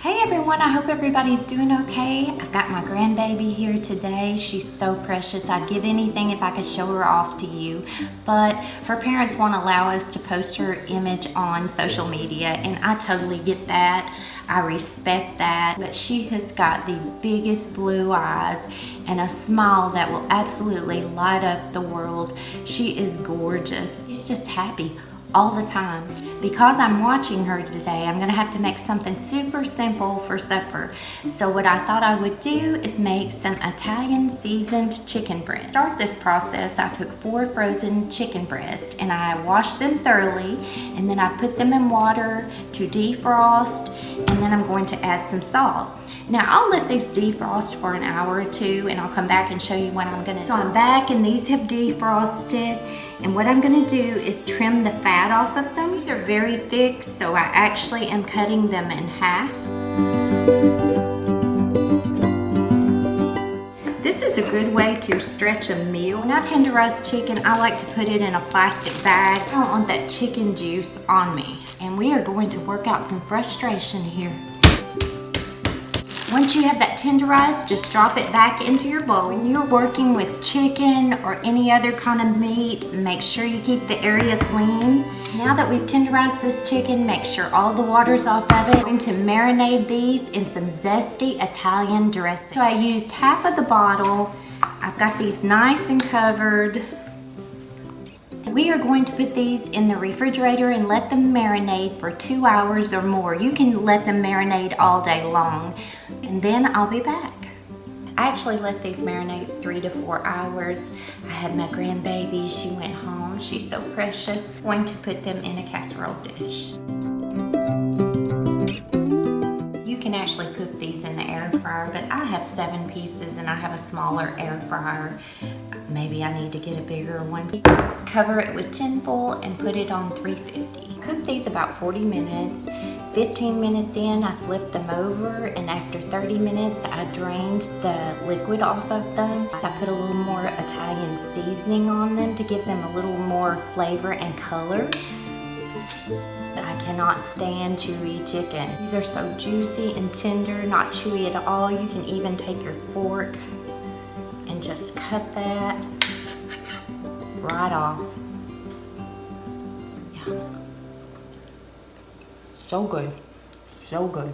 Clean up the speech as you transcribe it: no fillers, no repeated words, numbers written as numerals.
Hey everyone, I hope everybody's doing okay. I've got my grandbaby here today. She's so precious. I'd give anything if I could show her off to you, but her parents won't allow us to post her image on social media, and I totally get that. I respect that, but she has got the biggest blue eyes and a smile that will absolutely light up the world. She is gorgeous. She's just happy all the time. Because I'm watching her today, I'm gonna have to make something super simple for supper. So what I thought I would do is make some Italian seasoned chicken breast. To start this process, I took 4 frozen chicken breasts and I washed them thoroughly, and then I put them in water to defrost, and then I'm going to add some salt. Now I'll let these defrost for an hour or two, and I'll come back and show you what I'm gonna do. So I'm back and these have defrosted, and what I'm gonna do is trim the fat off of them. These are very thick, so I actually am cutting them in half. This is a good way to stretch a meal. When I tenderize chicken, I like to put it in a plastic bag. I don't want that chicken juice on me. And we are going to work out some frustration here. Once you have that tenderized, just drop it back into your bowl. When you're working with chicken or any other kind of meat, make sure you keep the area clean. Now that we've tenderized this chicken, make sure all the water's off of it. I'm going to marinate these in some zesty Italian dressing. So I used half of the bottle. I've got these nice and covered. We are going to put these in the refrigerator and let them marinate for 2 hours or more. You can let them marinate all day long, and then I'll be back. I actually let these marinate 3 to 4 hours. I had my grandbaby, she went home. She's so precious. I'm going to put them in a casserole dish. You can actually cook these in the air fryer, but I have 7 pieces and I have a smaller air fryer. Maybe I need to get a bigger one. Cover it with tin foil and put it on 350. Cook these about 40 minutes. 15 minutes in, I flipped them over, and after 30 minutes, I drained the liquid off of them. I put a little more Italian seasoning on them to give them a little more flavor and color. I cannot stand chewy chicken. These are so juicy and tender, not chewy at all. You can even take your fork and just cut that right off. Yeah. So good, so good.